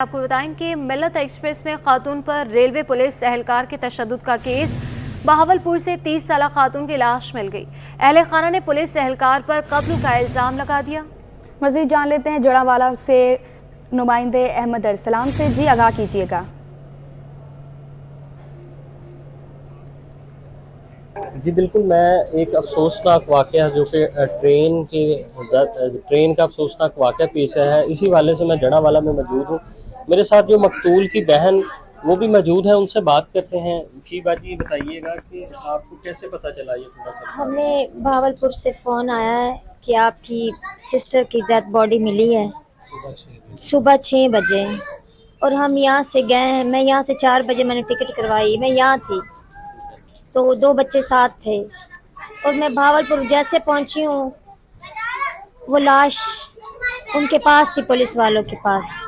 आपको बताएं कि मिल्लत एक्सप्रेस में खातून पर रेलवे पुलिस एहलकार के तशद्दुद का केस। बहावलपुर से 30 साल खातून की लाश मिल गई। अहले खाना ने पुलिस एहलकार पर कत्ल का इल्जाम लगा दिया। मजीद जान लेते हैं जड़ावाला से नुमाइंदे अहमद अरसलाम से। जी आगाह कीजिएगा। जी बिल्कुल, मैं एक अफसोसनाक वाक़या जो कि ट्रेन का अफसोसनाक वाक़या पेश आया है, इसी वाले से मैं जड़ावाला में मौजूद हूँ। मेरे साथ जो मकतूल की बहन वो भी मौजूद है, उनसे बात करते हैं। जी बाजी, बताइएगा कि आपको कैसे पता चला ये थोड़ा सा? हमें भावलपुर से फ़ोन आया है कि आपकी सिस्टर की डेड बॉडी मिली है सुबह 6 बजे, और हम यहाँ से गए हैं। मैं यहाँ से 4 बजे मैंने टिकट करवाई, मैं यहाँ थी तो 2 बच्चे साथ थे, और मैं भावलपुर जैसे पहुँची हूँ वो लाश उनके पास थी, पुलिस वालों के पास।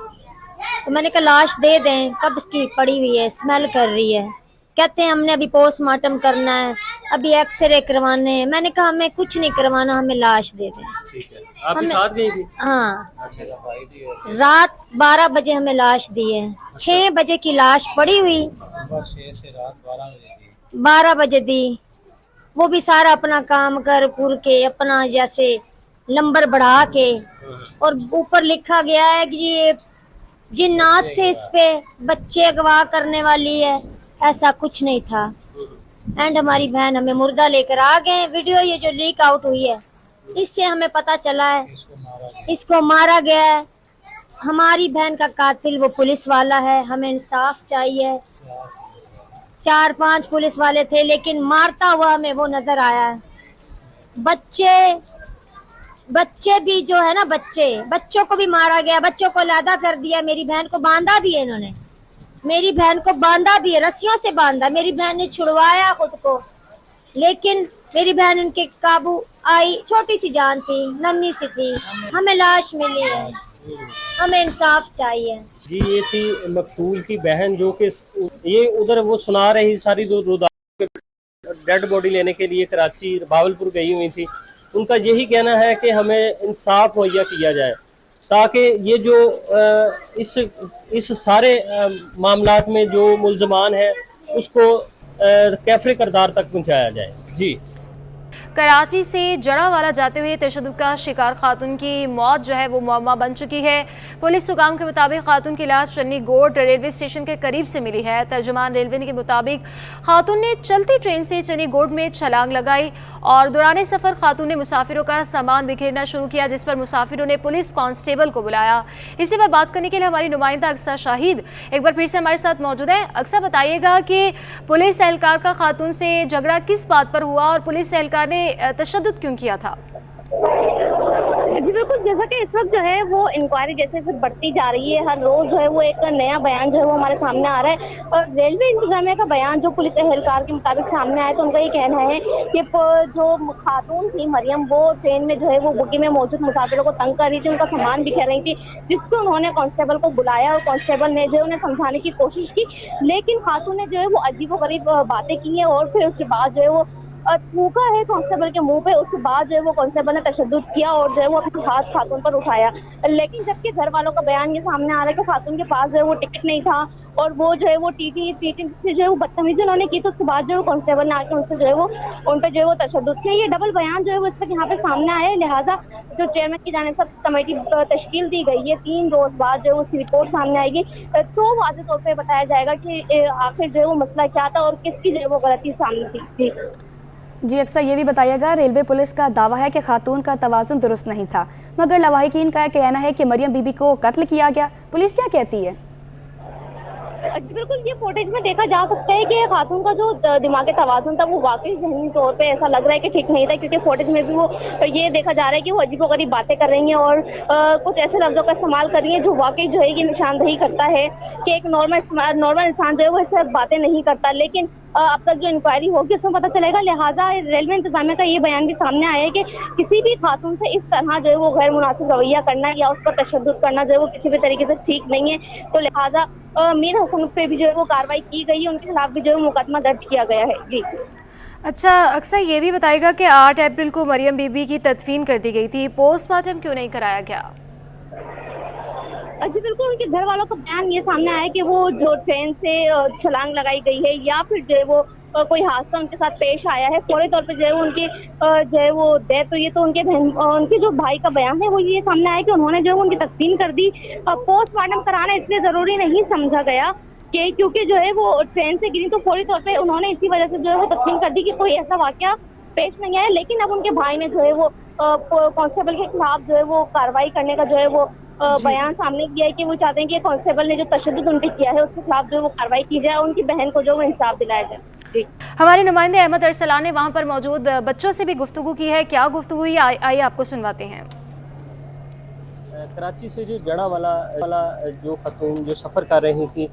तो मैंने कहा लाश दे दें, कब इसकी पड़ी हुई है, स्मेल कर रही है। कहते हैं हमने अभी पोस्टमार्टम करना है, अभी एक्सरे करवाने हैं। मैंने कहा हमें कुछ नहीं करवाना, हमें लाश दे दें। ठीक है, आप भी साथ गई थी? हाँ, अच्छा, रात 12 बजे हमें लाश दी है। 6 बजे की लाश पड़ी हुई, 6 से रात 12 बजे 12 बजे दी। वो भी सारा अपना काम कर पुर के, अपना जैसे नंबर बढ़ा के, और ऊपर लिखा गया है कि ये जिन्नात थे इस पे, बच्चे अगवा करने वाली है। ऐसा कुछ नहीं था। एंड हमारी बहन हमें मुर्दा लेकर आ गए। वीडियो ये जो लीक आउट हुई है, इससे हमें पता चला है इसको मारा गया है। हमारी बहन का कातिल वो पुलिस वाला है, हमें इंसाफ चाहिए। 4-5 पुलिस वाले थे, लेकिन मारता हुआ हमें वो नजर आया है। बच्चे भी जो है ना, बच्चों को भी मारा गया, बच्चों को लादा कर दिया। मेरी बहन को बांधा भी है इन्होंने, मेरी बहन को बांधा भी है, रस्सियों से बांधा। मेरी बहन ने छुड़वाया खुद को, लेकिन मेरी बहन इनके काबू आई। छोटी सी जान थी, नन्ही सी थी। हमें लाश मिली है, हमें इंसाफ चाहिए। जी, ये थी मकतूल की बहन जो कि ये उधर वो सुना रही सारी डेड बॉडी लेने के लिए कराची भावलपुर गई हुई थी। उनका यही कहना है कि हमें इंसाफ मुहैया किया जाए, ताकि ये जो इस सारे मामलात में जो मुल्ज़मान है उसको कैफरे करदार तक पहुंचाया जाए। जी, कराची से जड़ावाला जाते हुए तशद्दुद का शिकार खातून की मौत जो है वो मुअम्मा बन चुकी है। पुलिस हुकाम के मुताबिक खातून की लाश चन्नी गोट रेलवे स्टेशन के करीब से मिली है। तर्जुमान रेलवे के मुताबिक खातून ने चलती ट्रेन से चन्नी गोट में छलांग लगाई और दौरान सफ़र खातून ने मुसाफिरों का सामान बिखेरना शुरू किया, जिस पर मुसाफिरों ने पुलिस कांस्टेबल को बुलाया। इसी पर बात करने के लिए हमारी नुमाइंदा अक्सा शाहिद एक बार फिर से हमारे साथ मौजूद है। अक्सा, बताइएगा कि पुलिस एहलकार का खातून से झगड़ा किस बात पर हुआ और पुलिस एहलकार ने तशद्दुद क्यों किया था? जी बिल्कुल, जैसा कि इस वक्त जो है वो इंक्वायरी जैसे बढ़ती जा रही है, हर रोज जो है वो एक नया बयान जो है वो हमारे सामने आ रहा है। और रेलवे इंतजामिया का बयान जो पुलिस एहलकार के मुताबिक सामने आया, तो उनका ये कहना है कि जो खातून थी मरियम, वो ट्रेन में जो है वो बुगी में मौजूद मुसाफिरों को तंग कर रही थी, उनका सामान बिखेर रही थी, जिससे उन्होंने कांस्टेबल को बुलाया और कांस्टेबल ने जो है उन्हें समझाने की कोशिश की, लेकिन खातून ने जो है वो अजीबोगरीब बातें की हैं। और फिर उसके बाद जो है वो थूका है कांस्टेबल के मुंह पे। उसके बाद जो है वो कांस्टेबल ने तशद्दुद किया और जो है वो अपने हाथ खातून पर उठाया। लेकिन जबकि घर वालों का बयान ये सामने आ रहा है कि खातून के पास जो है वो टिकट नहीं था, और वो जो है वो टीटी से जो है वो बदतमीजी उन्होंने की, तो उसके बाद जो है कांस्टेबल ने आके उनसे जो है वो उन पर जो है वो तशद्दुद किया। ये डबल बयान जो है वो इस वक्त यहाँ पे सामने आया है। लिहाजा जो चेयरमैन की जानिब से कमेटी तश्कील दी गई है, 3 रोज बाद जो है उसकी रिपोर्ट सामने आएगी, तो वाज़ेह तौर पर बताया जाएगा कि आखिर जो है वो मसला क्या था और किसकी जो है वो गलती सामने थी। जी अक्सर ये भी बताइएगा, रेलवे पुलिस का दावा है कि खातून का तवाज़ुन दुरुस्त नहीं था, मगर लवाहिकीन का कहना है कि मरियम बीबी को कत्ल किया गया। पुलिस क्या कहती है? बिल्कुल, ये फुटेज में देखा जा सकता है कि खातून का जो दिमागी तवाज़ुन था वो वाकई ज़हनी तौर पे ऐसा लग रहा है कि ठीक नहीं था, क्योंकि फुटेज में भी वो ये देखा जा रहा है कि वो अजीबोगरीब बातें कर रही हैं और कुछ ऐसे लफ्ज़ों का इस्तेमाल कर रही हैं जो वाकई जो है ये निशानदही करता है कि एक नॉर्मल इंसान जो है वो ऐसे बातें नहीं करता। लेकिन अब तक जो इंक्वायरी होगी उसमें पता चलेगा। लिहाजा रेलवे इंतजामिया का ये बयान भी सामने आया है कि किसी भी खातून से इस तरह जो है वो गैर मुनासिब रवैया करना या उस पर तशद्दुद करना जो है वो किसी भी तरीके से ठीक नहीं है। तो लिहाजा मीर हसन पे भी जो है वो कार्रवाई की गई है, उनके खिलाफ भी जो है मुकदमा दर्ज किया गया है। जी अच्छा अक्सर, ये भी बताएगा कि 8 अप्रैल को मरियम बीबी की तदफीन कर दी गई थी, पोस्टमार्टम क्यों नहीं कराया गया? जी बिल्कुल, उनके घर वालों का बयान ये सामने आया कि वो जो ट्रेन से छलांग लगाई गई है या फिर जो है वो कोई हादसा उनके साथ पेश आया है, फौरी तौर पे जो है वो उनकी जो है वो डेथ हुई है। तो उनके जो भाई का बयान है वो ये सामने आया कि उन्होंने जो है उनकी तस्लीम कर दी। पोस्टमार्टम कराना इसलिए ज़रूरी नहीं समझा गया कि क्योंकि जो है वो ट्रेन से गिरी, तो फौरी तौर पे उन्होंने इसी वजह से जो है वो तस्लीम कर दी कि कोई ऐसा वाक़या पेश नहीं आया। लेकिन अब उनके भाई ने जो है वो कांस्टेबल के खिलाफ जो है वो कार्रवाई करने का जो है वो बयान सामने किया है कि वो चाहते हैं कि कांस्टेबल ने जो तशद्दुद उन पे किया है उसके खिलाफ जो है वो कार्रवाई की जाए और उनकी बहन को जो वो इंसाफ दिलाया जाए। जी, हमारे नुमाइंदे अहमद अरसलान ने वहाँ पर मौजूद बच्चों से भी गुफ्तगू की है। क्या गुफ्तगू हुई, आइए आपको सुनवाते हैं। कराची से जो जड़ा वाला जो खतून जो सफ़र कर रही थी,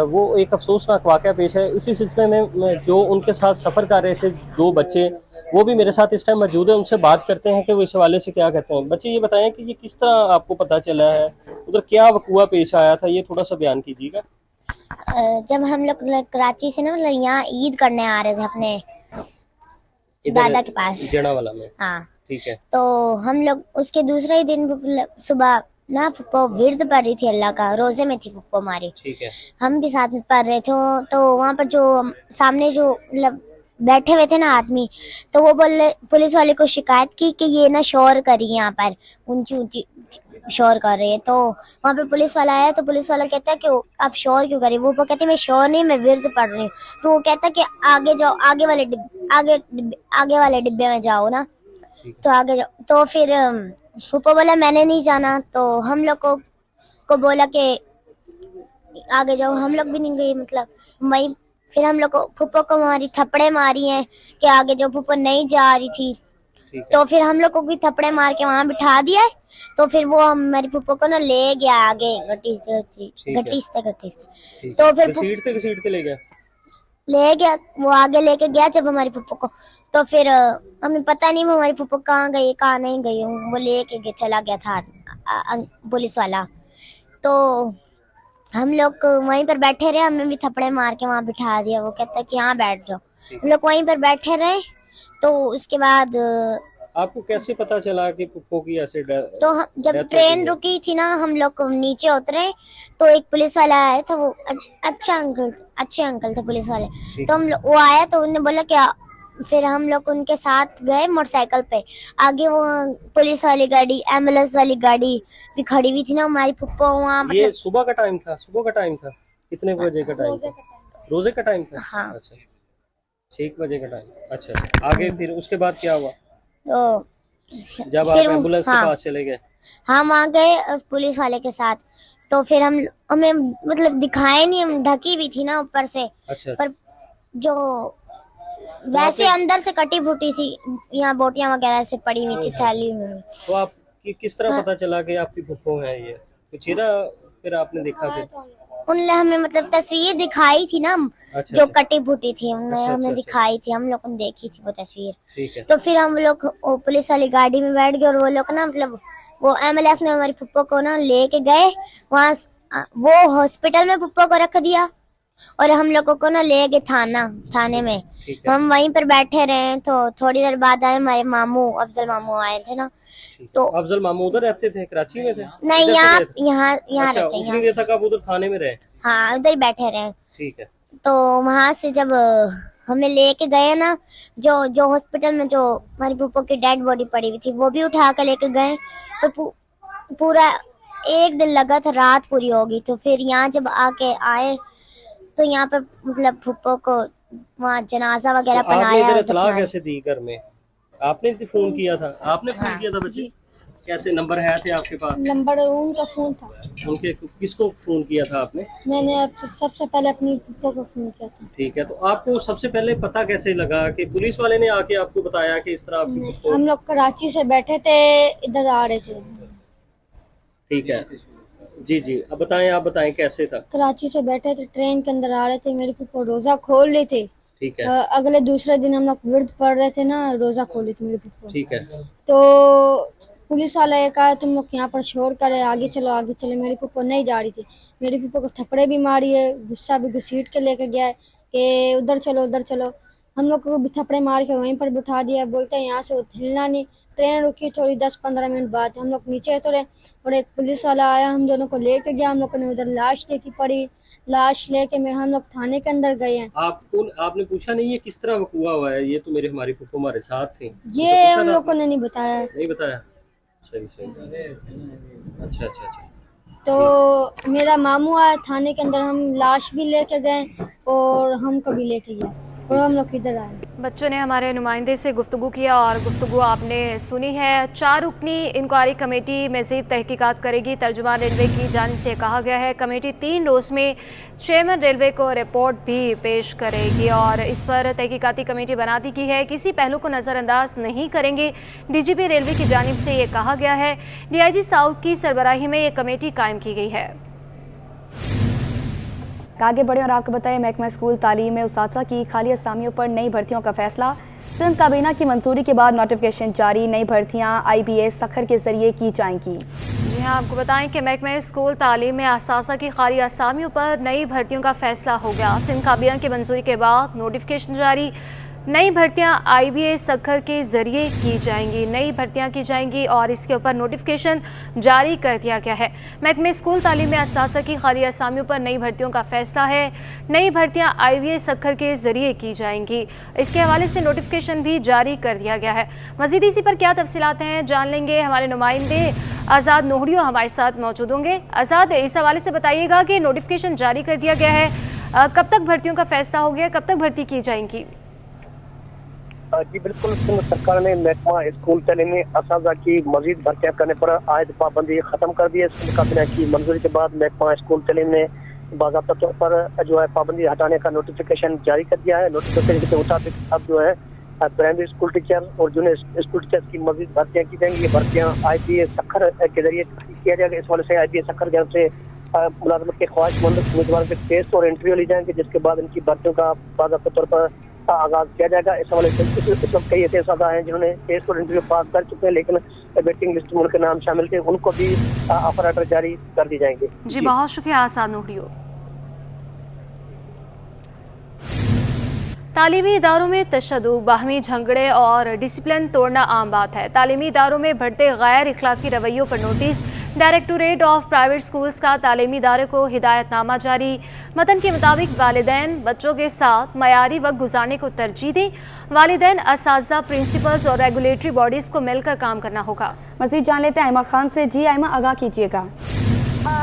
वो एक अफसोसनाक वाक़या पेश है। इसी सिलसिले में जो उनके साथ सफ़र कर रहे थे 2 बच्चे, वो भी मेरे साथ इस टाइम मौजूद है। उनसे बात करते हैं कि वो इस हवाले से क्या कहते हैं। बच्चे ये बताएं कि ये किस तरह आपको पता चला है, उधर क्या वक़ूआ पेश आया था, ये थोड़ा सा बयान कीजिएगा। जब हम लोग कराची से ना मतलब यहाँ ईद करने आ रहे थे अपने इधर दादा के पास। जड़ा वाला में, हाँ, ठीक है। तो हम लोग उसके दूसरे ही दिन सुबह ना पुप्पो विर्द पढ़ रही थी, अल्लाह का रोजे में थी पुप्पो हमारी। ठीक है। हम भी साथ में पढ़ रहे थे। तो वहाँ पर जो सामने जो मतलब बैठे हुए थे ना आदमी, तो वो बोले पुलिस वाले को शिकायत की कि ये ना शोर करी यहाँ पर, ऊंची ऊंची शोर कर रही है। तो वहाँ पे पुलिस वाला आया, तो पुलिस वाला कहता है कि आप शोर क्यों कर रही है। वो कहते मैं शोर नहीं, मैं विर्द पढ़ रही हूँ। तो वो कहता है कि आगे जाओ, आगे वाले डिब्बे में जाओ ना, तो आगे जाओ। तो फिर फूफा बोला मैंने नहीं जाना। तो हम लोग को बोला कि आगे जाओ, हम लोग भी नहीं गए। मतलब वही फिर हम लोग को फूफा को हमारी थप्पड़े मारी हैं कि आगे जाओ। फूफा नहीं जा रही थी, तो फिर हम लोग को भी थप्पड़े मार के वहां बिठा दिया है। तो फिर वो हमारी फूफा को ना ले गया आगे घसीटते। तो फिर घसीटते ले गया। ले गया, वो आगे लेके गया जब हमारी फूफा को। तो फिर हमें पता नहीं वो हमारी फूफा कहाँ गई कहाँ नहीं गई, वो लेके चला गया था पुलिस वाला। तो हम लोग वहीं पर बैठे रहे, हमें भी थप्पड़े मार के वहां बिठा दिया। वो कहता है कि यहाँ बैठ जाओ। हम लोग वहीं पर बैठे रहे। तो उसके बाद आपको कैसे पता चला कि पुप्पो की ऐसे तो जब ट्रेन रुकी थी ना, हम लोग नीचे उतरे तो एक पुलिस वाला आया था। वो अच्छे अंकल थे पुलिस वाले। तो वो आया तो उन्होंने बोला क्या, फिर हम लोग उनके साथ गए मोटरसाइकिल पे। आगे वो पुलिस वाली गाड़ी, एम्बुलेंस वाली गाड़ी भी खड़ी हुई थी ना। हमारी फुप्पो वहाँ ये सुबह का टाइम था कितने बजे का टाइम था? रोजे का टाइम था। हाँ। अच्छा, 6 बजे का टाइम। अच्छा, आगे फिर उसके बाद क्या हुआ? तो जब आप एम्बुलेंस के पास चले गए? हम आ गए पुलिस वाले के साथ। तो फिर हमें मतलब दिखाए नहीं, हम ढकी भी थी ना ऊपर से। अच्छा। पर जो वैसे अंदर से कटी फूटी थी, यहाँ बोटियां वगैरह से पड़ी हुई थी थैली में। तो आप किस तरह पता चला कि आपकी फुप्पो है ये? तो चेहरा फिर आपने देखा फिर? उनने हमें मतलब तस्वीर दिखाई थी ना। अच्छा, जो अच्छा। कटी फूटी थी हमें दिखाई थी, हम लोग ने देखी थी वो तस्वीर। ठीक है। तो फिर हम लोग पुलिस वाली गाड़ी में बैठ गए और वो लोग ना मतलब वो एम्बुलेंस में हमारी फुप्पो को ना लेके गए। वहाँ वो हॉस्पिटल में फुप्पो को रख दिया और हम लोगों को ना ले गए थाने में। हम वहीं पर बैठे रहे। तो थोड़ी देर बाद आए हमारे मामू, अफजल मामू आए थे ना। तो अफजल मामू उधर रहते थे, कराची में थे? नहीं, यहाँ अच्छा, रहते हैं। उतनी देर तक आप उधर थाने में रहे? हाँ, उधर ही बैठे रहे। ठीक है। तो वहां से जब हमें लेके गए ना, जो हॉस्पिटल में जो हमारी फूफो की डेड बॉडी पड़ी हुई थी वो भी उठा कर लेके गए। तो पूरा 1 दिन लगा था, रात पूरी होगी। तो फिर यहाँ जब आए तो यहाँ पर मतलब फूफो को वहाँ जनाजा वगैरह तो आपने पढ़ाया। इधर इत्तला कैसे दी घर में? आपने फोन किया था? आपने फोन किया था बच्चे? कैसे नंबर है थे आपके पास? नंबर उनका फ़ोन था। उनके किसको फोन किया था आपने? मैंने सबसे पहले अपनी फूफो को फ़ोन किया था। ठीक है। तो आपको सबसे पहले पता कैसे लगा कि पुलिस वाले ने आके आपको बताया कि इस तरह आपकी फुप्पो? हम लोग कराची से बैठे थे, इधर आ रहे थे। ठीक है जी, अब बताएं, आप बताएं कैसे था? कराची से बैठे थे, ट्रेन के अंदर आ रहे थे। मेरी फूफो रोज़ा खोल ली थी। ठीक है। अगले दूसरे दिन हम लोग विर्द पढ़ रहे थे ना, रोज़ा खोली थी मेरी फूफो। ठीक है। तो पुलिस वाला ये कहा तुम लोग यहाँ पर शोर करे, आगे चलो। मेरी फूफो नहीं जा रही थी। मेरी फूफो को थप्पड़े भी मारी है, गुस्सा भी घसीट के लेके गया है कि उधर चलो। हम लोग को भी थप्पड़े मार के वहीं पर बिठा दिया, बोलते हैं यहाँ से हिलना नहीं। ट्रेन रुकी थोड़ी 10-15 मिनट बाद, हम लोग नीचे उतरे और एक पुलिस वाला आया, हम दोनों को लेके गया। हम लोग ने उधर लाश देखी पड़ी, लाश लेके मैं हम लोग थाने के अंदर गए हैं। आपने पूछा नहीं है किस तरह हुआ हुआ है? ये तो मेरे हमारी फूफो हमारे साथ थी, ये हम लोग को ने नहीं बताया। नहीं बताया? सही। अच्छा। तो मेरा मामू आया थाने के अंदर, हम लाश भी लेके गए और हमको भी लेके गए और हम लोग इधर आए। बच्चों ने हमारे नुमाइंदे से गुफ्तगू किया और गुफ्तगू आपने सुनी है। 4 रुकनी इंक्वायरी कमेटी मज़ीद तहकीकात करेगी। तर्जुमान रेलवे की जानिब से कहा गया है कमेटी 3 रोज़ में चेयरमैन रेलवे को रिपोर्ट भी पेश करेगी और इस पर तहकीकाती कमेटी बना दी गई है, किसी पहलू को नज़रअंदाज नहीं करेंगे। DGP रेलवे की जानिब से ये कहा गया है। DIG साउथ की सरबराही में ये कमेटी कायम की गई है। आगे बढ़े और आपको बताएं, महकमा स्कूल तालीम में उसातिज़ा की खाली असामियों पर नई भर्तियों का फैसला। सिंध काबीना की मंजूरी के बाद नोटिफिकेशन जारी, नई भर्तियां IBS सखर के जरिए की जाएंगी। जी हाँ, आपको बताएं कि महकमा स्कूल तालीम में असासा की खाली असामियों पर नई भर्तियों का फैसला हो गया। सिंध काबीना की मंजूरी के बाद नोटिफिकेशन जारी, नई भर्तियां IBS सखर के ज़रिए की जाएंगी, नई भर्तियां की जाएंगी और इसके ऊपर नोटिफिकेशन जारी कर दिया गया है। महकमे स्कूल तालीम में असासा की खाली असामियों पर नई भर्तियों का फैसला है। नई भर्तियां IBS सखर के ज़रिए की जाएंगी, इसके हवाले से नोटिफिकेशन भी जारी कर दिया गया है। मज़ीद इसी पर क्या तफसीलात हैं जान लेंगे, हमारे नुमाइंदे आज़ाद नोहरियो हमारे साथ मौजूद होंगे। आज़ाद, इस हवाले से बताइएगा कि नोटिफिकेशन जारी कर दिया गया है, कब तक भर्तियों का फैसला हो गया, कब तक भर्ती की जाएंगी? जी बिल्कुल, सिंध सरकार ने महकमा स्कूल तालीम में असातिज़ा की मजीद भर्तियाँ करने पर आयद पाबंदी खत्म कर दी है। सिंध काबीना की मंजूरी के बाद महकमा स्कूल तालीम ने बाज़ाब्ता तौर पर जो है पाबंदी हटाने का नोटिफिकेशन जारी कर दिया है। नोटिफिकेशन के मुताबिक अब जो है प्राइमरी स्कूल टीचर और जूनियर स्कूल टीचर की मजीद भर्तियाँ की जाएंगी। ये भर्तियाँ IBS सखर के जरिए किया जाएगा। इस वाले से IBS सखर की से मुलाजमत के ख्वाहिशमंद उम्मीदवारों के टेस्ट और इंटरव्यू ली जाएंगे, जिसके बाद इनकी भर्तियों का बाज़ाब्ता तौर पर आगाज़ किया जाएगा। इस हवाले से इस वक्त कई ऐसे असातिज़ा हैं जिन्होंने टेस्ट और इंटरव्यू पास कर चुके हैं, लेकिन वेटिंग लिस्ट में उनके नाम शामिल थे, उनको भी ऑफर लेटर जारी कर दी जाएंगे। जी बहुत शुक्रिया आज़ाद नोहरियो। तालीमी इदारों में तशद्दुद, बाहमी झगड़े और डिसिप्लिन तोड़ना आम बात है। तालीमी इदारों में बढ़ते गैर इखलाकी रवैयों पर notice, directorate of private schools का तालीमी इदारे को हिदायतनामा जारी। मतन के मुताबिक वालिदैन बच्चों के साथ मयारी वक्त गुजारने को तरजीह दें। वालिदैन, असातिज़ा, प्रिंसिपल्स और रेगुलेटरी बॉडीज़ को मिलकर काम करना होगा। मज़ीद जान लेते हैं आयमा खान से। जी आयमा, आगाह कीजिएगा।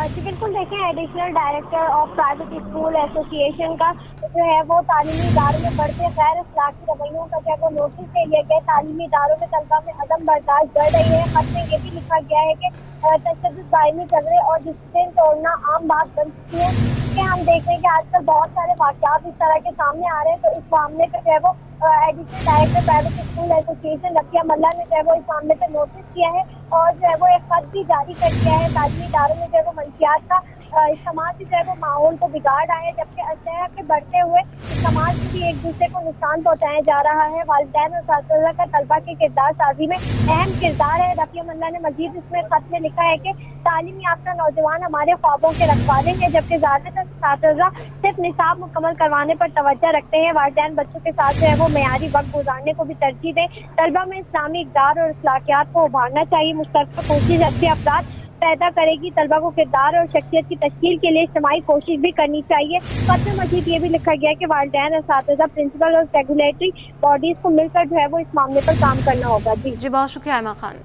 जी बिल्कुल, देखें additional director of private school association का जो है वो तालीमी इदारों में बढ़ते गैर अखलाकी रवैयों का जो है वो नोटिस दे दिया गया। तालीमी इदारों में तलबा में अदम बर्दाश्त बढ़ रही है। खत में ये भी लिखा गया है कि तशद्दुद, दायमी झगड़े और डिसिप्लिन तोड़ना आम बात बन चुकी है। कि हम देख रहे हैं कि आजकल बहुत सारे वाक़यात इस तरह के सामने आ रहे हैं। तो इस मामले पर जो है वो additional director private school association Rafia Malla ने जो है वो इस मामले पर नोटिस किया है और जो है वो एक खत भी जारी कर दिया है। तालीमी इदारों में जो है वो मंशियात का समाज से जो है वो माहौल को बिगाड़ रहा है, जबकि असह के बढ़ते हुए समाज से भी एक दूसरे को नुकसान पहुँचाया जा रहा है। वालिदैन और असातिज़ा का तलबा के किरदार साजी में अहम किरदार है। रफिया मल्ला ने मजीद इसमें खत में लिखा है कि तालीम याफ्ता नौजवान हमारे ख्वाबों के रखवाले हैं, जबकि ज़्यादातर असातिज़ा सिर्फ निसाब मुकम्मल करवाने पर तवज्जो रखते हैं। वालिदैन बच्चों के साथ जो है वो मयारी वक्त गुजारने को भी तरजीह दें। तलबा में इस्लामी इक़दार और अखलाकियात को उभारना चाहिए। मुश्तरका कोशिश अच्छे अफराद पैदा करेगी। तलबा को किरदार और शख्सियत की तश्कील के लिए इज्तिमाई कोशिश भी करनी चाहिए। खत में मजीद ये भी लिखा गया है कि वालिदैन, असातिज़ा, प्रिंसिपल और रेगुलेटरी बॉडीज़ को मिलकर जो है वो इस मामले पर काम करना होगा। जी बहुत शुक्रिया Ayma Khan.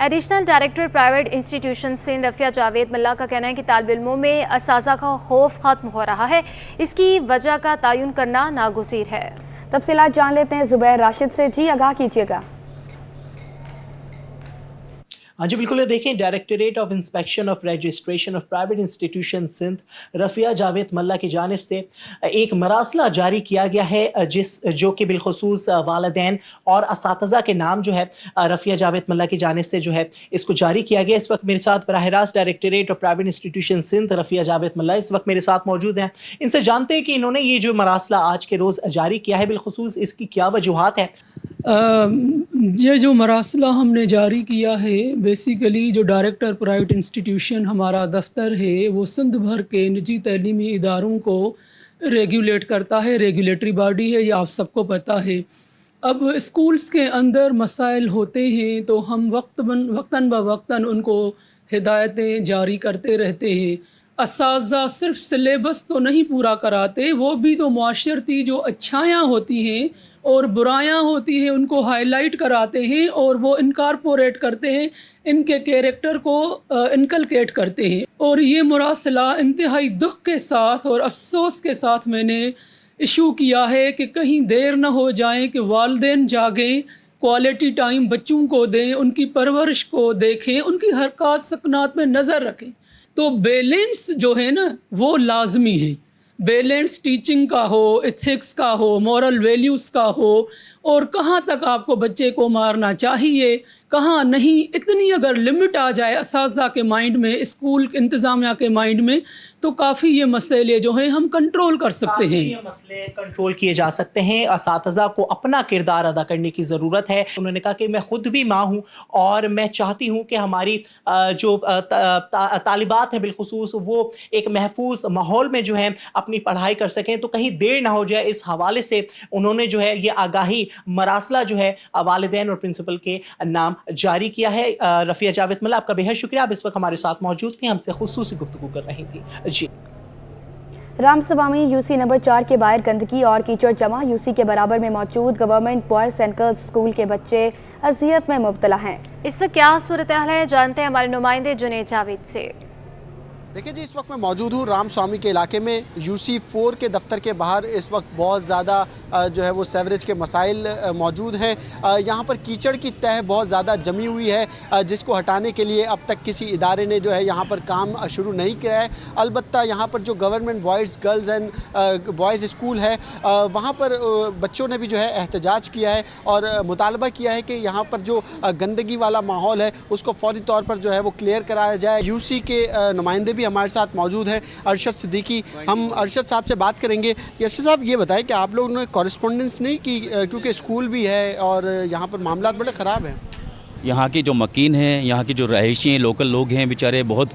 Additional director private institution Sindh Rafia Javed Malla का कहना है कि तालिब इल्मों में असातिज़ा का खौफ खत्म हो रहा है, इसकी वजह का तयन करना नागुज़ीर है। तफसीलात जान लेते हैं ज़ुबैर राशिद से। जी आगाह कीजिएगा। हाँ जी बिल्कुल, देखें directorate of inspection of registration of private institution Sindh Rafia Javed Malla की जानिब से एक मरासला जारी किया गया है जो कि बिलखुसूस वालिदैन और असातिज़ा के नाम जो है रफ़िया जावेद मल्ला की जानिब से जो है इसको जारी किया गया। इस वक्त मेरे साथ बराह रास्त directorate of private institution Sindh Rafia Javed Malla इस वक्त मेरे साथ मौजूद हैं। इनसे जानते हैं कि इन्होंने ये जो मरासला आज के रोज़ जारी किया है बिलखुसूस इसकी क्या वजूहात है। یہ جو مراسلہ ہم نے جاری کیا ہے، بیسیکلی جو ڈائریکٹر پرائیویٹ انسٹیٹیوشن ہمارا دفتر ہے وہ سندھ بھر کے نجی تعلیمی اداروں کو ریگولیٹ کرتا ہے، ریگولیٹری باڈی ہے، یہ آپ سب کو پتہ ہے۔ اب اسکولز کے اندر مسائل ہوتے ہیں تو ہم وقتاً بوقتاً ان کو ہدایتیں جاری کرتے رہتے ہیں۔ اساتذہ صرف سلیبس تو نہیں پورا کراتے، وہ بھی تو معاشرتی جو اچھائیاں ہوتی ہیں اور برائیاں ہوتی ہیں ان کو ہائی لائٹ کراتے ہیں اور وہ انکارپوریٹ کرتے ہیں، ان کے کیریکٹر کو انکلکیٹ کرتے ہیں۔ اور یہ مراسلہ انتہائی دکھ کے ساتھ اور افسوس کے ساتھ میں نے ایشو کیا ہے کہ کہیں دیر نہ ہو جائیں کہ والدین جاگیں، کوالٹی ٹائم بچوں کو دیں، ان کی پرورش کو دیکھیں، ان کی حرکات سکنات میں نظر رکھیں۔ تو بیلنس جو ہے نا وہ لازمی ہے، بیلنس ٹیچنگ کا ہو، ایتھکس کا ہو، مورل ویلیوز کا ہو، اور کہاں تک آپ کو بچے کو مارنا چاہیے کہاں نہیں، اتنی اگر لمٹ آ جائے اساتذہ کے مائنڈ میں، اسکول انتظامیہ کے مائنڈ میں، تو کافی یہ مسئلے جو ہیں ہم کنٹرول کر سکتے ہیں۔ یہ مسئلے کنٹرول کیے جا سکتے ہیں۔ اساتذہ کو اپنا کردار ادا کرنے کی ضرورت ہے۔ انہوں نے کہا کہ میں خود بھی ماں ہوں اور میں چاہتی ہوں کہ ہماری جو طالبات ہیں بالخصوص وہ ایک محفوظ ماحول میں جو ہے اپنی پڑھائی کر سکیں، تو کہیں دیر نہ ہو جائے۔ اس حوالے سے انہوں نے جو ہے یہ آگاہی مراسلہ جو ہے والدین اور پرنسپل کے نام جاری کیا ہے۔ رفیہ جاوید ملا، آپ کا بے حد شکریہ، آپ اس وقت ہمارے ساتھ موجود تھے، ہم سے خصوصی گفتگو کر رہی تھی۔ جی رام سبھا میں یو سی نمبر 4 کے باہر گندگی اور کیچڑ جمع، یو سی کے برابر میں موجود government boys and girls school کے بچے اذیت میں مبتلا ہیں۔ اس سے کیا صورتحال ہے جانتے ہیں ہمارے نمائندے جنید جاوید سے۔ دیکھیں جی، اس وقت میں موجود ہوں رام سوامی کے علاقے میں، یو سی 4 کے دفتر کے باہر اس وقت بہت زیادہ جو ہے وہ سیوریج کے مسائل موجود ہیں۔ یہاں پر کیچڑ کی تہ بہت زیادہ جمی ہوئی ہے، جس کو ہٹانے کے لیے اب تک کسی ادارے نے جو ہے یہاں پر کام شروع نہیں کیا ہے۔ البتہ یہاں پر جو government boys girls and boys school ہے وہاں پر بچوں نے بھی جو ہے احتجاج کیا ہے اور مطالبہ کیا ہے کہ یہاں پر جو گندگی والا ماحول ہے اس کو فوری طور پر جو ہے وہ کلیئر کرایا جائے۔ یو سی کے نمائندے بھی ہمارے ساتھ موجود ہیں، ارشد صدیقی، ہم ارشد صاحب سے بات کریں گے۔ ارشد صاحب یہ بتائیں کہ آپ لوگوں نے کورسپونڈنس نہیں کی کیونکہ اسکول بھی ہے اور یہاں پر معاملات بڑے خراب ہیں؟ یہاں کی جو مکین ہیں، یہاں کی جو رہائشی ہیں، لوکل لوگ ہیں، بیچارے بہت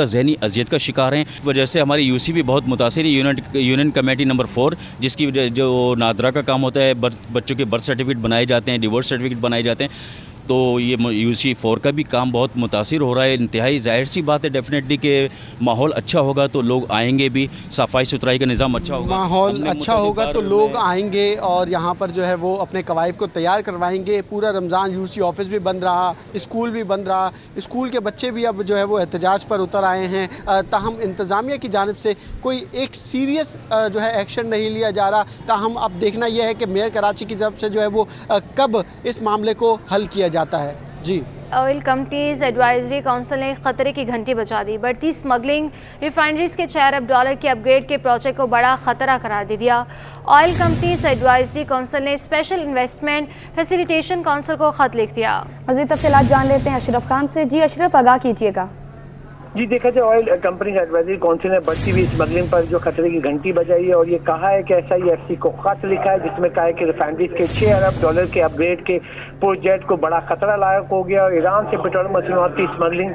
ذہنی اذیت کا شکار ہیں۔ اس وجہ سے ہماری یو سی بھی بہت متاثر ہے۔ یونین کمیٹی نمبر 4 جس کی جو نادرا کا کام ہوتا ہے، بچوں کے برتھ سرٹیفکیٹ بنائے جاتے ہیں، ڈیورس سرٹیفکیٹ بنائے جاتے ہیں، تو یہ یو سی 4 کا بھی کام بہت متاثر ہو رہا ہے۔ انتہائی ظاہر سی بات ہے ڈیفینیٹلی کہ ماحول اچھا ہوگا تو لوگ آئیں گے بھی، صفائی ستھرائی کا نظام اچھا ہوگا، ماحول اچھا ہوگا تو لوگ آئیں گے اور یہاں پر جو ہے وہ اپنے قوائف کو تیار کروائیں گے۔ پورا رمضان یو سی آفس بھی بند رہا، اسکول بھی بند رہا، اسکول کے بچے بھی اب جو ہے وہ احتجاج پر اتر آئے ہیں، تاہم انتظامیہ کی جانب سے کوئی ایک سیریس جو ہے ایکشن نہیں لیا جا رہا۔ تاہم اب دیکھنا یہ ہے کہ میئر کراچی کی طرف سے جو ہے وہ کب اس معاملے کو حل کیا جاتا ہے۔ جی، آئل کمپنیز ایڈوائزری کونسل نے خطرے کی گھنٹی بجا دی۔ بڑھتی اسمگلنگ ریفائنریز کے 4 ارب ڈالر کے اپ گریڈ کے پروجیکٹ کو بڑا خطرہ قرار دے دیا۔ آئل کمپنیز ایڈوائزری کونسل نے اسپیشل انویسٹمنٹ فیسیلیٹیشن کونسل کو خط لکھ دیا۔ مزید تفصیلات جان لیتے ہیں اشرف خان سے۔ جی اشرف، آگاہ کیجیے گا۔ جی دیکھا جائے آئل کمپنیز ایڈوائزری کونسل نے بڑھتی ہوئی اسمگلنگ پر جو خطرے کی گھنٹی بجائی ہے اور یہ کہا ہے کہ ایس آئی ایف سی کو خط لکھا ہے جس میں کہا ہے کہ ریفائنریز کے 6 ارب ڈالر کے اپ گریڈ کے پروجیکٹ کو بڑا خطرہ لاحق ہو گیا اور ایران سے پیٹرولیم مصنوعات کی اسمگلنگ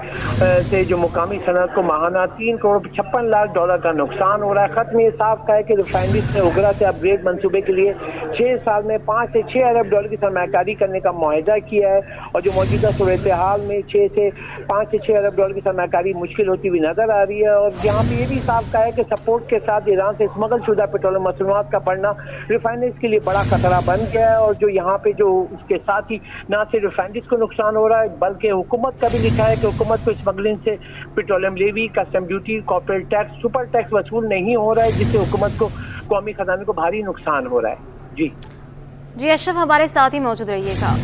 سے جو مقامی صنعت کو ماہانہ 3 کروڑ 56 لاکھ ڈالر کا نقصان ہو رہا ہے۔ خط میں یہ صاف کہا ہے کہ ریفائنریز نے اوگرا سے اپ گریڈ منصوبے کے لیے 6 سال میں 5 سے 6 ارب ڈالر کی سرمایہ کاری کرنے کا معاہدہ کیا ہے اور جو موجودہ صورتحال میں 5 سے 6 ارب ڈالر کی سرمایہ کاری مشکل ہوتی ہوئی نظر آ رہی ہے۔ اور یہاں پہ یہ بھی صاف کہا ہے کہ سپورٹ کے ساتھ ایران سے اسمگل شدہ پیٹرولیم مصنوعات کا بڑھنا ریفائنریز کے لیے بڑا خطرہ بن گیا ہے اور جو یہاں پہ جو اس کے ساتھ ہی نہ صرف ریفائنریز کو نقصان ہو رہا ہے بلکہ حکومت کا بھی لکھا ہے کہ حکومت کو اسمگلنگ سے petroleum levy, custom duty, corporate tax, super tax وصول نہیں ہو رہا ہے جس سے حکومت کو قومی خزانے کو بھاری نقصان ہو رہا ہے۔ جی اشرف، ہمارے ساتھ ہی موجود رہیے گا۔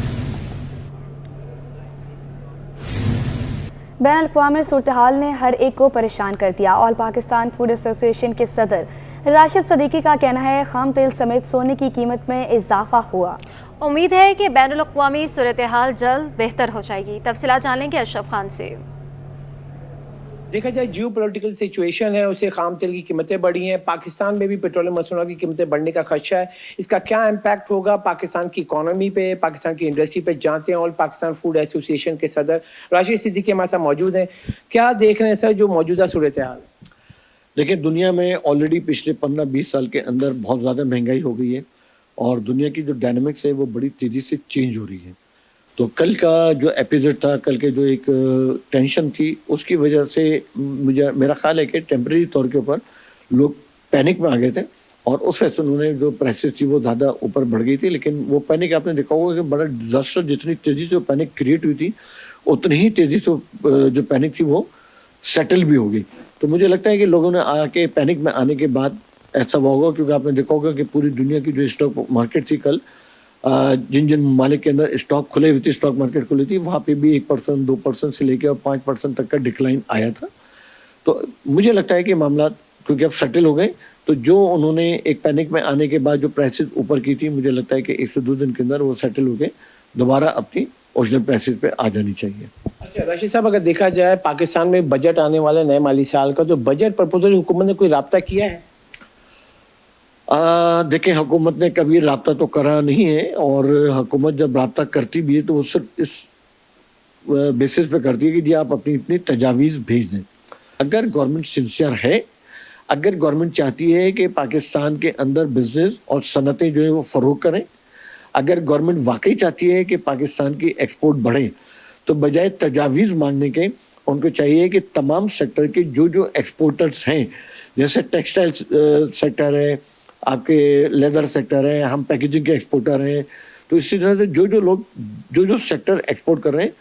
بین الاقوامی صورتحال نے ہر ایک کو پریشان کر دیا۔ آل پاکستان فوڈ ایسوسی ایشن کے صدر راشد صدیقی کا کہنا ہے خام تیل سمیت سونے کی قیمت میں اضافہ ہوا۔ امید ہے کہ بین الاقوامی صورتحال جلد بہتر ہو جائے گی۔ تفصیلات جان لیں گے اشرف خان سے۔ देखा जाए जियो पोलिटिकल सिचुएशन है, उससे खाम तेल की कीमतें बढ़ी हैं, पाकिस्तान में भी पेट्रोलियम मसनूआत की कीमतें बढ़ने का खदशा है। इसका क्या इम्पैक्ट होगा पाकिस्तान की इकोनॉमी पे, पाकिस्तान की इंडस्ट्री पे, जानते हैं। और पाकिस्तान फूड एसोसिएशन के सदर राशिद सिद्दीकी हमारे साथ मौजूद हैं। क्या देख रहे हैं सर जो मौजूदा सूरत हाल? देखिए, दुनिया में ऑलरेडी पिछले 15-20 साल के अंदर बहुत ज़्यादा महंगाई हो गई है और दुनिया की जो डायनामिक्स है वो बड़ी तेज़ी से चेंज हो रही है। तो कल का जो एपिसोड था, कल के जो एक टेंशन थी, उसकी वजह से मेरा ख्याल है कि टेम्परेरी तौर के ऊपर लोग पैनिक में आ गए थे और उस वजह से उन्होंने जो प्राइसेस थी वो ज़्यादा ऊपर बढ़ गई थी। लेकिन वो पैनिक आपने देखा होगा कि बड़ा डिजास्टर, जितनी तेज़ी से वो पैनिक क्रिएट हुई थी उतनी ही तेज़ी से जो पैनिक थी वो सेटल भी हो गई। तो मुझे लगता है कि लोगों ने आके पैनिक में आने के बाद ऐसा होगा, क्योंकि आपने देखा होगा कि पूरी दुनिया की जो स्टॉक मार्केट थी कल, जिन जिन ममालिक के अंदर स्टॉक खुले हुए थे, स्टॉक मार्केट खुली थी, वहाँ पे भी 1%, 2% से लेकर और 5% तक का डिक्लाइन आया था। तो मुझे लगता है कि मामला क्योंकि अब सेटल हो गए, तो जो उन्होंने एक पैनिक में आने के बाद जो प्राइसेस ऊपर की थी, मुझे लगता है कि 1 से 2 दिन के अंदर वो सेटल हो गए, दोबारा अपनी ओरिजिनल प्राइसेस पे आ जानी चाहिए। अच्छा राशिद साहब, अगर देखा जाए पाकिस्तान में बजट आने वाला नए माली साल का, तो बजट प्रपोजल हुकूमत ने कोई राब्ता किया है? देखिए, हुकूमत ने कभी राब्ता तो करा नहीं है और हुकूमत जब राब्ता करती भी है तो वो सिर्फ इस बेसिस पे करती है कि जी आप अपनी इतनी तजावीज़ भेज दें। अगर गवर्नमेंट सिंसियर है, अगर गवर्नमेंट चाहती है कि पाकिस्तान के अंदर बिजनेस और सनतें जो है वो फ़रोग करें, अगर गवर्नमेंट वाकई चाहती है कि पाकिस्तान की एक्सपोर्ट बढ़े, तो बजाय तजावीज़ मांगने के उनको चाहिए कि तमाम सेक्टर के जो जो एक्सपोर्टर्स हैं, जैसे टेक्सटाइल सेक्टर है, आपके लेदर सेक्टर है, हम पैकेजिंग के एक्सपोर्टर हैं, तो इसी तरह से जो जो लोग जो जो सेक्टर एक्सपोर्ट कर रहे हैं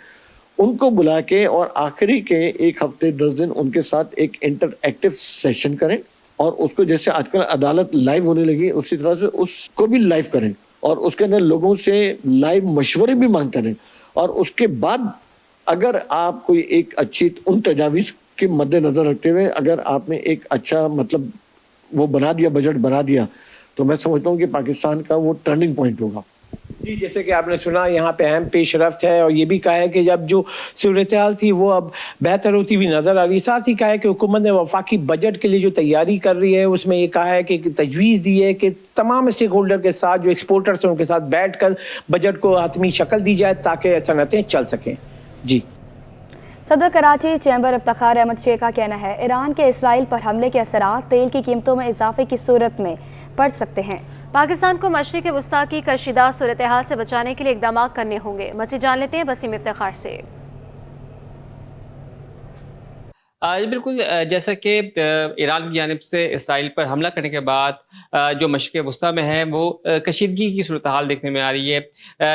उनको बुला के और आखिरी के 1 हफ्ते 10 दिन उनके साथ एक इंटरएक्टिव सेशन करें और उसको जैसे आजकल अदालत लाइव होने लगी उसी तरह से उसको भी लाइव करें और उसके अंदर लोगों से लाइव मशवरे भी मांगते रहें। और उसके बाद अगर आप कोई एक अच्छी उन तजावीज़ के मद्देनज़र रखते हुए अगर आपने एक अच्छा मतलब वो बना दिया, बजट बना दिया, तो मैं समझता हूँ कि पाकिस्तान का वो टर्निंग पॉइंट होगा। जी, जैसे कि आपने सुना यहाँ पे अहम पेशरफ्त है और ये भी कहा है कि जब जो सूरत हाल थी वो अब बेहतर होती हुई नजर आ रही है। साथ ही कहा है कि हुकूमत ने वफाकी बजट के लिए जो तैयारी कर रही है उसमें ये कहा है कि तजवीज़ दी है कि तमाम स्टेक होल्डर के साथ जो एक्सपोर्टर्स हैं उनके साथ बैठ कर बजट को हतमी शक्ल दी जाए ताकि सनतें चल सकें। जी, सदर कराची चैम्बर इफ्तिखार अहमद शेख का कहना है ईरान के इसराइल पर हमले के असरात तेल की कीमतों में इजाफे की सूरत में पड़ सकते हैं। पाकिस्तान को मशरिक़ वस्ता की कशीदा सूरत हाल से बचाने के लिए इक़दाम करने होंगे। मज़ीद जान लेते हैं वसीम इफ्तिखार से। बिल्कुल, जैसा कि ईरान की जानिब से इसराइल पर हमला करने के बाद जो मशरिक़ वस्ता में है वो कशीदगी की सूरत हाल देखने में आ रही है,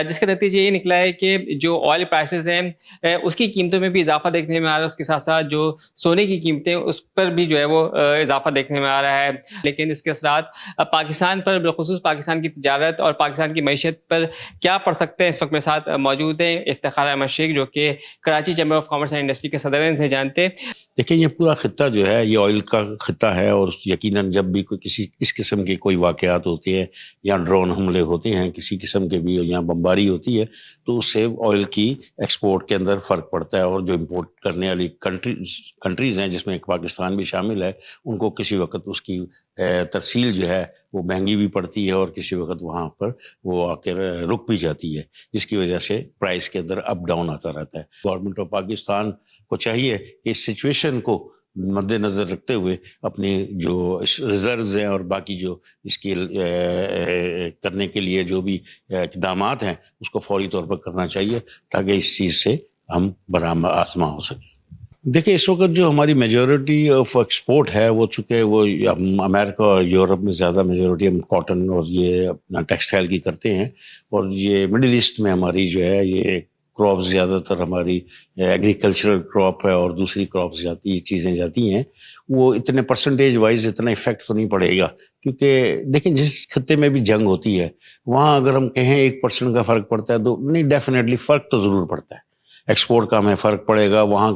जिसका नतीजा ये निकला है कि जो ऑयल प्राइसेस हैं उसकी कीमतों में भी इजाफा देखने में आ रहा है। उसके साथ साथ जो सोने की कीमतें उस पर भी जो है वो इजाफा देखने में आ रहा है। लेकिन इसके असरात पाकिस्तान पर, बिलखुसूस पाकिस्तान की तजारत और पाकिस्तान की मईशत पर क्या पड़ सकते हैं, इस वक्त मेरे साथ मौजूद हैं इफ्तिखार अहमद शेख जो कि Karachi chamber of commerce and industry के सदर थे। जानते देखिए, ये पूरा खित्ता जो है ये ऑयल का खित्ता है और यकीनन जब भी कोई किसी इस किस्म के कोई वाक़यात होते हैं या ड्रोन हमले होते हैं किसी किस्म के भी या बमबारी होती है तो उससे ऑयल की एक्सपोर्ट के अंदर फ़र्क पड़ता है और जो इंपोर्ट करने वाली कंट्रीज़ हैं जिसमें पाकिस्तान भी शामिल है उनको किसी वक्त उसकी तरसील जो है वो महंगी भी पड़ती है और किसी वक्त वहाँ पर वो आकर रुक भी जाती है, जिसकी वजह से प्राइस के अंदर अप डाउन आता रहता है। गवर्नमेंट ऑफ पाकिस्तान को चाहिए कि इस सिचुएशन को मद्देनज़र रखते हुए अपनी जो रिजर्व्स हैं और बाकी जो इसके करने के लिए जो भी इक़दामात हैं उसको फौरी तौर पर करना चाहिए ताकि इस चीज़ से हम बरामद आसमा हो सकें। देखिए, इस वक्त जो हमारी मेजॉरिटी ऑफ एक्सपोर्ट है वो चूँकि वो हम अमेरिका और यूरोप में ज़्यादा मेजॉरिटी हम कॉटन और ये अपना टेक्सटाइल की करते हैं और ये मिडिल ईस्ट में हमारी जो है ये क्रॉप ज़्यादातर हमारी एग्रीकल्चरल क्रॉप है और दूसरी क्रॉप चीज़ें जाती हैं, वो इतने परसेंटेज वाइज इतना इफेक्ट तो नहीं पड़ेगा क्योंकि देखिए जिस खत्ते में भी जंग होती है वहाँ अगर हम कहें 1% का फ़र्क पड़ता है तो नहीं, डेफिनेटली फ़र्क तो ज़रूर पड़ता है। एक्सपोर्ट का हमें फ़र्क पड़ेगा, वहाँ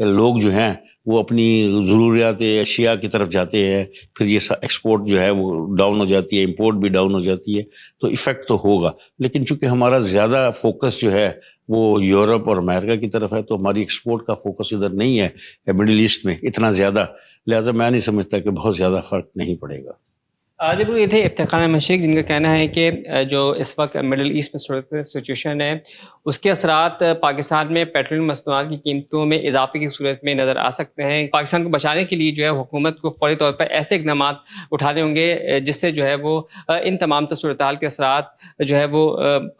लोग जो हैं वो अपनी ज़रूरियात अशिया की तरफ जाते हैं, फिर ये एक्सपोर्ट जो है वो डाउन हो जाती है, इंपोर्ट भी डाउन हो जाती है, तो इफ़ेक्ट तो होगा। लेकिन चूंकि हमारा ज़्यादा फोकस जो है वो यूरोप और अमेरिका की तरफ है, तो हमारी एक्सपोर्ट का फोकस इधर नहीं है मिडिल ईस्ट में इतना ज़्यादा, लिहाजा मैं नहीं समझता कि बहुत ज़्यादा फ़र्क नहीं पड़ेगा। बिल्कुल, ये थे इफ्तिखार मशीक, जिनका कहना है कि जो इस वक्त मिडल ईस्ट में सिचुएशन है उसके असरात पाकिस्तान में पेट्रोलियम मसनूआत की कीमतों में इजाफे की सूरत में नज़र आ सकते हैं। पाकिस्तान को बचाने के लिए जो है हुकूमत को फौरी तौर पर ऐसे इक़दाम उठाने होंगे जिससे जो है वो इन तमाम सूरत-हाल के असरात जो है वो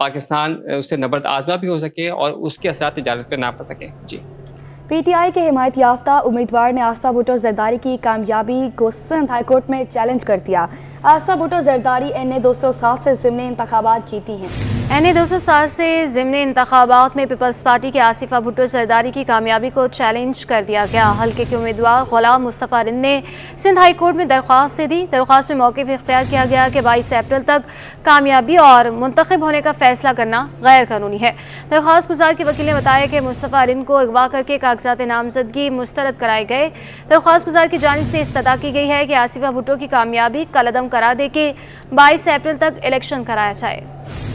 पाकिस्तान उससे नबर्द आज़मा भी हो सके और उसके असरात तिजारत पर ना पड़ सकें। जी, पीटीआई के हिमायत याफ्ता उम्मीदवार ने आस्था भुट्टो जरदारी की कामयाबी को सिंध हाईकोर्ट में चैलेंज कर दिया। आस्था भुट्टो जरदारी NA 207 से ज़िमनी इंतखाबात जीती हैं। NA 207 से ज़िमनी इंतखाबात में पीपल्स पार्टी के आसिफा भुट्टो जरदारी की कामयाबी को चैलेंज कर दिया गया। हल्के के उम्मीदवार गुलाम मुस्तफ़ा रिंद ने सिंध हाई कोर्ट में दरख्वास्त दे दी। दरख्वास्त में मौक़िफ़ इख्तियार किया गया कि 22 अप्रैल तक कामयाबी और मुंतखब होने का फैसला करना गैर कानूनी है। दरख्वास्त गुजार के वकील ने बताया कि मुस्तफ़ा रिंद को अगवा करके कागजात नामजदगी मुस्तरद कराए गए। दरख्वास्त गुजार की जानिब से इस्तदा की गई है कि आसिफा भुट्टो की कामयाबी कलअदम करार दे के 22 अप्रैल तक इलेक्शन कराया जाए।